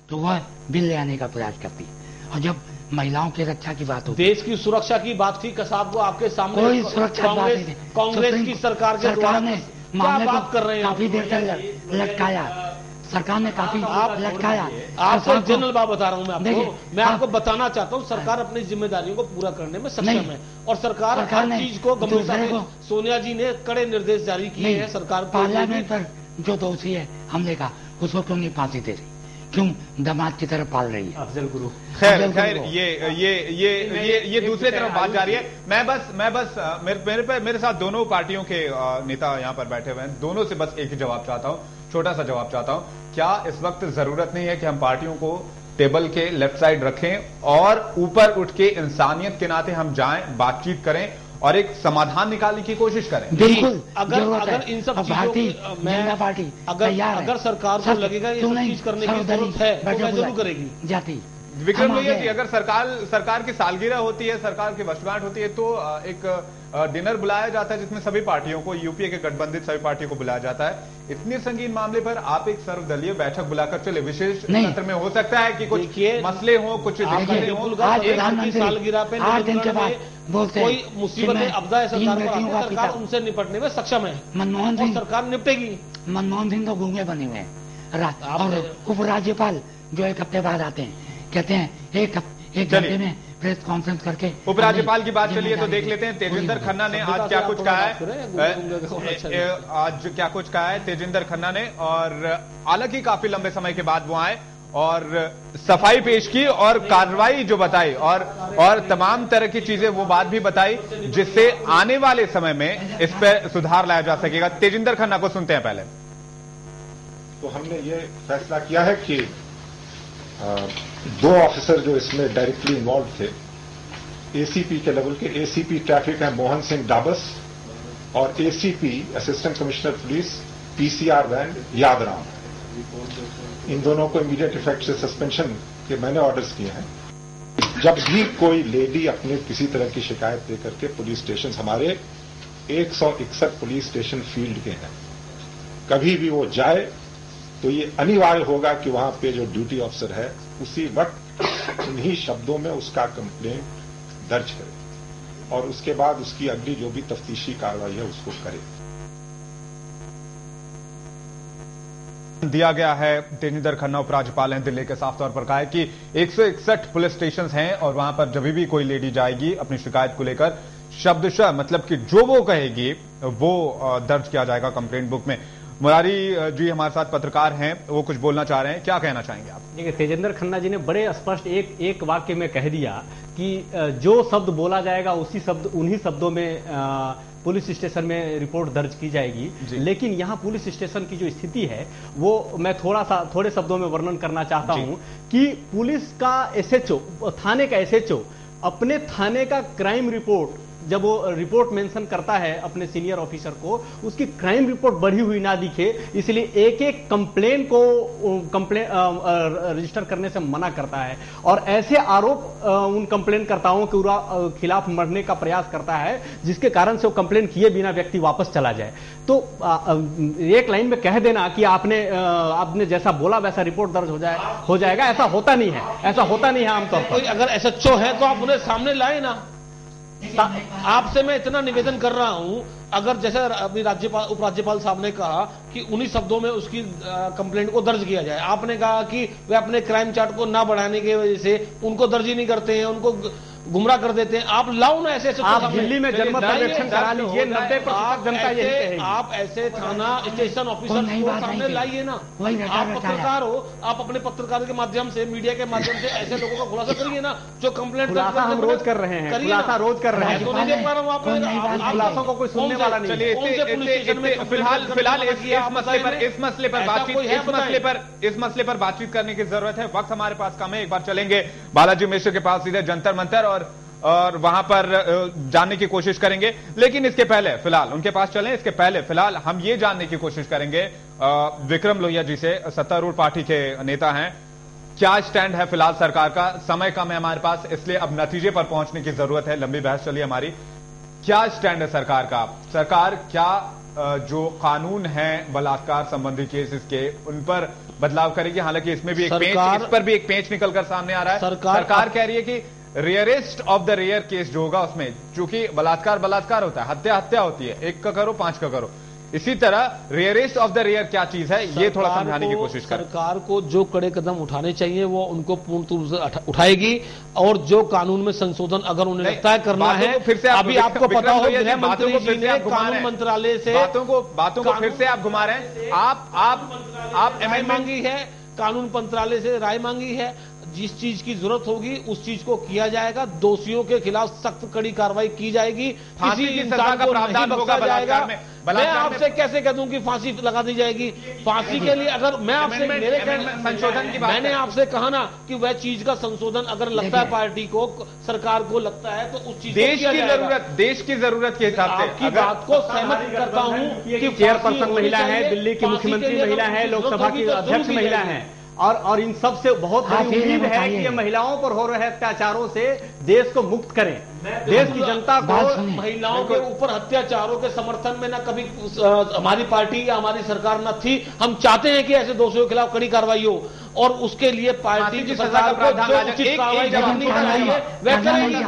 तो वह बिल ले आने का प्रयास करती है। और जब महिलाओं की रक्षा की बात होती है, देश की सुरक्षा की बात थी कसाब को आपके सामने, कोई सुरक्षा कांग्रेस की सरकार के द्वारा ने क्या बात कर रहे हैं? काफी देर तक लटकाया, सरकार ने काफी लटकाया। आपको जनरल बात बता रहा हूं मैं आपको बताना चाहता हूं, सरकार अपनी जिम्मेदारियों को पूरा करने में सक्षम है और सरकार हर चीज को गंभीरता से, सोनिया जी ने कड़े निर्देश जारी किए हैं सरकार को। पार्लियामेंट पर जो दोषी है हमले का, उसको क्यों नहीं फांसी दे रही, क्यों दामाद की तरफ पाल रही है? अफजल गुरु खैर ये दूसरी तरफ बात जा रही है। मैं बस मेरे साथ दोनों पार्टियों के नेता यहां पर बैठे हुए हैं, दोनों से बस एक ही जवाब चाहता हूं, छोटा सा जवाब चाहता हूं। क्या इस वक्त जरूरत नहीं है कि हम पार्टियों को टेबल के लेफ्ट साइड रखें और ऊपर उठ के इंसानियत के नाते हम जाएं, बातचीत करें और एक समाधान निकालने की कोशिश करें? बिल्कुल। अगर इन सब भारतीय जनता पार्टी अगर सरकार को लगेगा ये सब चीज करने की जरूरत है तो मैं जरूर करेगी जाती। विक्रम लोहिया जी, अगर सरकार की सालगिरह होती है, सरकार की वर्षगांठ होती है, तो एक डिनर बुलाया जाता है जिसमें सभी पार्टियों को, यूपीए के गठबंधित सभी पार्टियों को बुलाया जाता है। इतने संगीन मामले पर आप एक सर्वदलीय बैठक बुलाकर चले, विशेष सत्र में हो सकता है कि कुछ मसले हो, कुछ दिक्कतें हो। सालगिरह पे 8 दिन के बाद बोलते कोई मुसीबत आपदा है सरकार उनसे निपटने में सक्षम है, मनमोहन सिंह सरकार निपटेगी। मनमोहन सिंह तो गूंगे बने हुए हैं और उपराज्यपाल जो एक हफ्ते बाद आते हैं, कहते हैं एक घंटे में प्रेस कॉन्फ्रेंस करके। उपराज्यपाल की बात चलिए तो देख लेते हैं तेजिंदर खन्ना ने आज क्या कुछ कहा है। आज क्या कुछ कहा है तेजिंदर खन्ना ने, और हालांकि काफी लंबे समय के बाद वो आए और सफाई पेश की और कार्रवाई जो बताई और तमाम तरह की चीजें वो बात भी बताई जिससे आने वाले समय में इस पर सुधार लाया जा सकेगा। तेजिंदर खन्ना को सुनते हैं पहले। तो हमने ये फैसला किया है कि 2 ऑफिसर जो इसमें डायरेक्टली इन्वॉल्व थे, एसीपी के लेवल के एसीपी ट्रैफिक है मोहन सिंह डाबस और ACP assistant commissioner police PCR van Yadram, इन दोनों को इमीडिएट इफेक्ट से सस्पेंशन के मैंने ऑर्डर्स किए हैं। जब भी कोई लेडी अपने किसी तरह की शिकायत देकर के पुलिस स्टेशन, हमारे 161 पुलिस स्टेशन फील्ड के हैं, कभी भी वो जाए तो ये अनिवार्य होगा कि वहां पे जो ड्यूटी ऑफिसर है उसी वक्त उन्हीं शब्दों में उसका कंप्लेंट दर्ज करे और उसके बाद उसकी अगली जो भी तफ्तीशी कार्रवाई है उसको करे। दिया गया है। तेजिंदर खन्ना उपराज्यपाल हैं दिल्ली के, साफ तौर पर कहा है कि 161 पुलिस स्टेशन हैं और वहां पर जब भी कोई लेडी जाएगी अपनी शिकायत को लेकर, शब्दशः मतलब कि जो वो कहेगी वो दर्ज किया जाएगा कंप्लेंट बुक में। मुरारी जी हमारे साथ पत्रकार हैं, वो कुछ बोलना चाह रहे हैं, क्या कहना चाहेंगे आप? देखिए, तेजिंदर खन्ना जी ने बड़े स्पष्ट एक वाक्य में कह दिया कि जो शब्द बोला जाएगा उन्हीं शब्दों में पुलिस स्टेशन में रिपोर्ट दर्ज की जाएगी। लेकिन यहाँ पुलिस स्टेशन की जो स्थिति है वो मैं थोड़े शब्दों में वर्णन करना चाहता हूं कि पुलिस का एसएचओ, थाने का एसएचओ अपने थाने का क्राइम रिपोर्ट जब वो रिपोर्ट मेंशन करता है अपने सीनियर ऑफिसर को, उसकी क्राइम रिपोर्ट बढ़ी हुई ना दिखे, इसलिए एक कंप्लेन को रजिस्टर करने से मना करता है और ऐसे आरोप उन कंप्लेनकर्ताओं के खिलाफ मरने का प्रयास करता है जिसके कारण से वो कंप्लेन किए बिना व्यक्ति वापस चला जाए। तो एक लाइन में कह देना कि आपने जैसा बोला वैसा रिपोर्ट दर्ज हो जाएगा, ऐसा होता नहीं है, आमतौर पर। कोई अगर एसएचओ है तो आप उन्हें सामने लाए ना। आपसे मैं इतना निवेदन कर रहा हूं, अगर जैसे अभी उपराज्यपाल साहब ने कहा कि उन्हीं शब्दों में उसकी कंप्लेंट को दर्ज किया जाए, आपने कहा कि वे अपने क्राइम चार्ट को ना बढ़ाने की वजह से उनको दर्ज ही नहीं करते हैं, उनको गुमराह कर देते हैं। आप लाओ ना ऐसे आप दिल्ली में जनमत सर्वेक्षण करा लीजिए, 90% जनता यही कहेगी। आप ऐसे थाना स्टेशन ऑफिसर को सामने लाइए ना। आप पत्रकार हो, आप अपने पत्रकार के माध्यम से, मीडिया के माध्यम से ऐसे लोगों का खुलासा करिए ना जो कंप्लेंट हम रोज कर रहे हैं, खुलासा रोज कर रहे हैं। तो नहीं देख पा रहा हूँ खुलासों को कोई सुनने वाला नहीं। चलिए फिलहाल इस मसले पर बातचीत करने की जरूरत है। वक्त हमारे पास कम है। एक बार चलेंगे बालाजी मिश्र के पास, सीधे जंतर मंतर और वहां पर जानने की कोशिश करेंगे। लेकिन इसके पहले फिलहाल उनके पास चलें, इसके पहले फिलहाल हम ये जानने की कोशिश करेंगे विक्रम लोहिया जी से, सत्तारूढ़ पार्टी के नेता हैं, क्या स्टैंड है फिलहाल सरकार का? समय कम है हमारे पास, इसलिए अब नतीजे पर पहुंचने की जरूरत है। लंबी बहस चली हमारी। क्या स्टैंड है सरकार का? सरकार क्या जो कानून है बलात्कार संबंधी केसेस के, उन पर बदलाव करेगी। हालांकि इसमें भी इस पर भी एक पेंच निकलकर सामने आ रहा है। सरकार कह रही है कि rarest of the rare case जो होगा उसमें, चूंकि बलात्कार होता है, हत्या होती है, 1 का करो 5 का करो, इसी तरह रेयरेस्ट ऑफ द रेयर क्या चीज है ये थोड़ा समझाने की कोशिश करें। सरकार को जो कड़े कदम उठाने चाहिए वो उनको पूर्ण रूप से उठाएगी, और जो कानून में संशोधन अगर उन्हें लगता है करना है, फिर से अभी आपको पता हो गृह मंत्री जी ने कानून कानून मंत्रालय से बातों को फिर से आप घुमा रहे हैं। आप राय मांगी है, कानून मंत्रालय से राय मांगी है, जिस चीज की जरूरत होगी उस चीज को किया जाएगा, दोषियों के खिलाफ सख्त कड़ी कार्रवाई की जाएगी, फांसी की सजा का प्रावधान होगा बलात्कार में। मैं आपसे कैसे कह दूं कि फांसी लगा दी जाएगी? फांसी के लिए अगर मैं आपसे मेरे संशोधन की बात, मैंने आपसे कहा ना कि वह चीज का संशोधन अगर लगता है पार्टी को, सरकार को लगता है तो उस चीज देश की जरूरत के हिसाब से आपकी बात को सहमत करता हूं कि चेयरपर्सन महिला है, दिल्ली की मुख्यमंत्री महिला है, लोकसभा की अध्यक्ष महिला है, और इन सब से बहुत बड़ी उम्मीद है कि ये महिलाओं पर हो रहे अत्याचारों से देश को मुक्त करें। देश की जनता को महिलाओं के ऊपर अत्याचारों के समर्थन में न कभी हमारी पार्टी या हमारी सरकार न थी। हम चाहते हैं कि ऐसे दोषियों के खिलाफ कड़ी कार्रवाई हो, और उसके लिए पार्टी की सरकार को जो उचित कार्रवाई करनी चाहिए वह करेगी।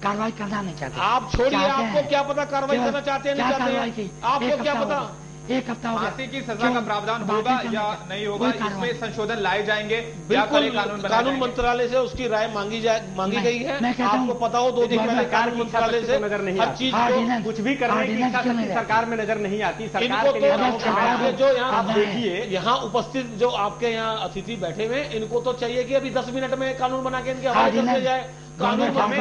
कार्रवाई करना नहीं चाहते आप छोड़िए, आपको क्या पता कार्रवाई करना चाहते हैं नहीं चाहते हैं, आपको क्या पता? 1 हफ्ता हो गया। फांसी की सजा का प्रावधान होगा या नहीं होगा, इसमें संशोधन लाए जाएंगे? बिल्कुल कानून मंत्रालय से उसकी राय मांगी गई है। आपको पता हो 2 दिन पहले कानून मंत्रालय से नजर नहीं हर चीज को कुछ भी करने की इच्छा सरकार में नजर नहीं आती। सरकार के जो यहाँ आप देखिए, यहाँ उपस्थित जो आपके यहाँ अतिथि बैठे हुए, इनको तो चाहिए कि अभी 10 मिनट में कानून बना के इनके हवाले कर दिया जाए। कानून को भी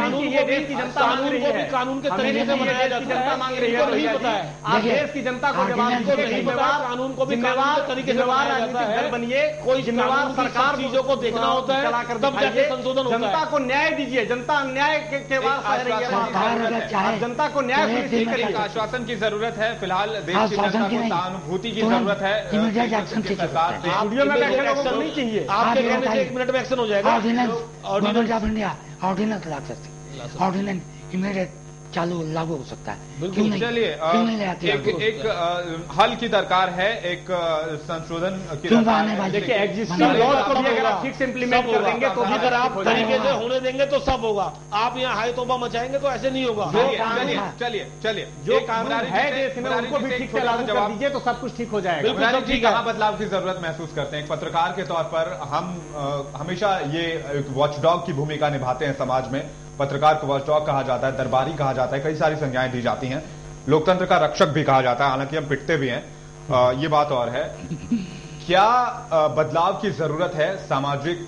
कानून के तरीके से बनाया जाता है, इनको नहीं पता है। आप देश की जनता को नहीं पता, कानून को भी कानून के तरीके से बनाया जाता है। बनिए, कोई जिम्मेवार सरकार चीजों को देखना होता है, तब जाके संशोधन होता है। जनता को न्याय दीजिए, जनता अन्याय के बाद जनता को न्याय आश्वासन की जरूरत है। फिलहाल देश की जनता को सहानुभूति की जरूरत है। सरकार नहीं चाहिए, आपके कहने से 1 मिनट में एक्शन हो जाएगा। ऑर्डिनेंस ला सकते, ऑर्डिनेंस इमीडिएट लागू हो सकता है। क्यों नहीं? चलिए एक हल की दरकार है, एक संशोधन की दरकार है। देखिए एग्जिस्टिंग लॉज को भी अगर आप ठीक से इम्प्लीमेंट कर देंगे तो अगर आप तरीके से होने देंगे तो सब होगा। आप यहाँ हाई तोबा मचाएंगे तो ऐसे नहीं होगा। चलिए जो कानून है देश में उनको भी ठीक से लागू कर दीजिए तो सब कुछ ठीक हो जाएगा। बिल्कुल ठीक है। बदलाव की जरूरत महसूस करते हैं। एक पत्रकार के तौर पर हम हमेशा ये वॉचडॉग की भूमिका निभाते हैं समाज में। पत्रकार को वॉचडॉग कहा जाता है, दरबारी कहा जाता है, कई सारी संज्ञाएं दी जाती हैं। लोकतंत्र का रक्षक भी कहा जाता है, हालांकि हम पिटते भी हैं, ये बात और है। क्या बदलाव की जरूरत है सामाजिक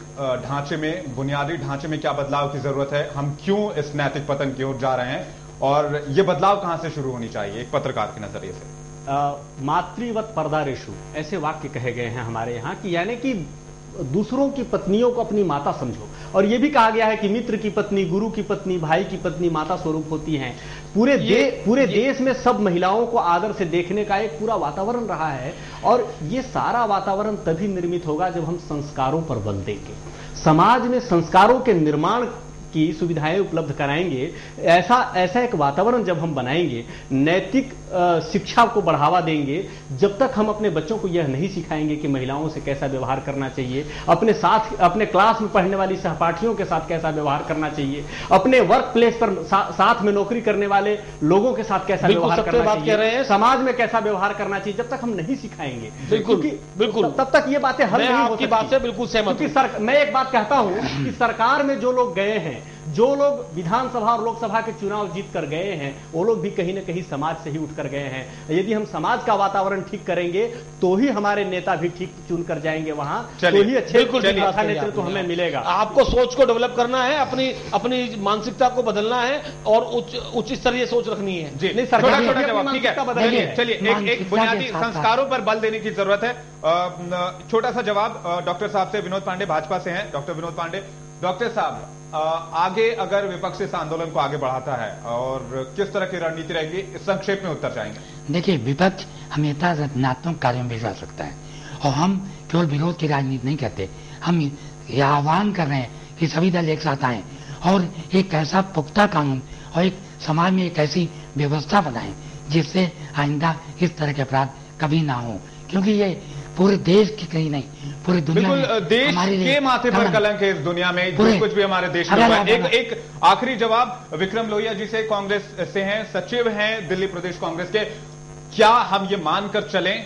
ढांचे में, बुनियादी ढांचे में क्या बदलाव की जरूरत है? हम क्यों इस नैतिक पतन की ओर जा रहे हैं और ये बदलाव कहां से शुरू होनी चाहिए एक पत्रकार के नजरिए से? मातृवत पर्दारेशु ऐसे वाक्य कहे गए हैं हमारे यहाँ की, यानी कि दूसरों की पत्नियों को अपनी माता समझो। और यह भी कहा गया है कि मित्र की पत्नी, गुरु की पत्नी, भाई की पत्नी माता स्वरूप होती हैं। पूरे देश में सब महिलाओं को आदर से देखने का एक पूरा वातावरण रहा है, और ये सारा वातावरण तभी निर्मित होगा जब हम संस्कारों पर बल देंगे, समाज में संस्कारों के निर्माण की सुविधाएं उपलब्ध कराएंगे। ऐसा एक वातावरण जब हम बनाएंगे, नैतिक शिक्षा को बढ़ावा देंगे, जब तक हम अपने बच्चों को यह नहीं सिखाएंगे कि महिलाओं से कैसा व्यवहार करना चाहिए, अपने क्लास में पढ़ने वाली सहपाठियों के साथ कैसा व्यवहार करना चाहिए, अपने वर्क प्लेस पर साथ में नौकरी करने वाले लोगों के साथ कैसा व्यवहार करना चाहिए, समाज में कैसा व्यवहार करना चाहिए, जब तक हम नहीं सिखाएंगे बिल्कुल तब तक ये बातें हल नहीं हो सकती। बात से बिल्कुल सहमत। मैं एक बात कहता हूं कि सरकार में जो लोग गए हैं, जो लोग विधानसभा और लोकसभा के चुनाव जीत कर गए हैं, वो लोग भी कहीं न कहीं समाज से ही उठकर गए हैं। यदि हम समाज का वातावरण ठीक करेंगे तो ही हमारे नेता भी ठीक चुन कर जाएंगे वहां, तो ही अच्छे नेतृत्व हमें मिलेगा। आपको सोच को डेवलप करना है, अपनी मानसिकता को बदलना है और उच्च स्तरीय सोच रखनी है। जी नहीं, छोटा जवाब, ठीक है। चलिए एक बुनियादी संस्कारों पर बल देने की जरूरत है। छोटा सा जवाब डॉक्टर साहब से। विनोद पांडे भाजपा से हैं, डॉक्टर विनोद पांडे। डॉक्टर साहब, आगे अगर विपक्ष इस आंदोलन को आगे बढ़ाता है और किस तरह की रणनीति रहेगी, संक्षेप में उत्तर चाहेंगे। देखिए, विपक्ष हमेशा रचनात्मक कार्यों में जा सकता है, और हम केवल विरोध की राजनीति नहीं करते। हम यह आह्वान कर रहे हैं कि सभी दल एक साथ आएं और एक ऐसा पुख्ता कानून और एक समाज में एक ऐसी व्यवस्था बनाएं जिससे आइंदा इस तरह के अपराध कभी ना हो, क्योंकि ये पूरे देश की कहीं नहीं, पूरी दुनिया में बिल्कुल देश के माथे पर कलंक है इस दुनिया में, जो कुछ भी हमारे देश में हुआ है। एक आखिरी जवाब विक्रम लोहिया जी से, कांग्रेस से हैं, सचिव हैं दिल्ली प्रदेश कांग्रेस के। क्या हम ये मानकर चलें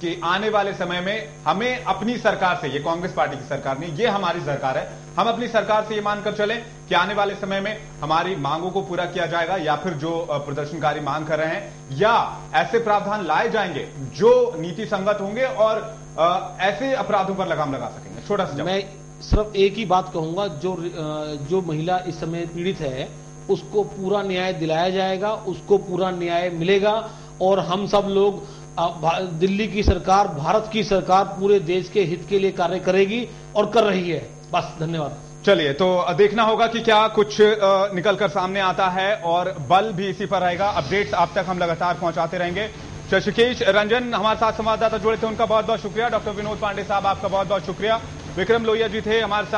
कि आने वाले समय में हमें अपनी सरकार से, ये कांग्रेस पार्टी की सरकार नहीं, ये हमारी सरकार है, हम अपनी सरकार से ये मानकर चलें कि आने वाले समय में हमारी मांगों को पूरा किया जाएगा, या फिर जो प्रदर्शनकारी मांग कर रहे हैं, या ऐसे प्रावधान लाए जाएंगे जो नीति संगत होंगे और ऐसे अपराधों पर लगाम लगा सकेंगे? छोटा सा मैं सिर्फ एक ही बात कहूंगा, जो महिला इस समय पीड़ित है उसको पूरा न्याय दिलाया जाएगा, उसको पूरा न्याय मिलेगा, और हम सब लोग, दिल्ली की सरकार, भारत की सरकार पूरे देश के हित के लिए कार्य करेगी और कर रही है। बस, धन्यवाद। चलिए, तो देखना होगा कि क्या कुछ निकलकर सामने आता है, और बल भी इसी पर रहेगा। अपडेट्स आप तक हम लगातार पहुंचाते रहेंगे। शशिकेश रंजन हमारे साथ संवाददाता जुड़े थे, उनका बहुत बहुत शुक्रिया। डॉक्टर विनोद पांडे साहब, आपका बहुत बहुत शुक्रिया। विक्रम लोहिया जी थे हमारे साथ।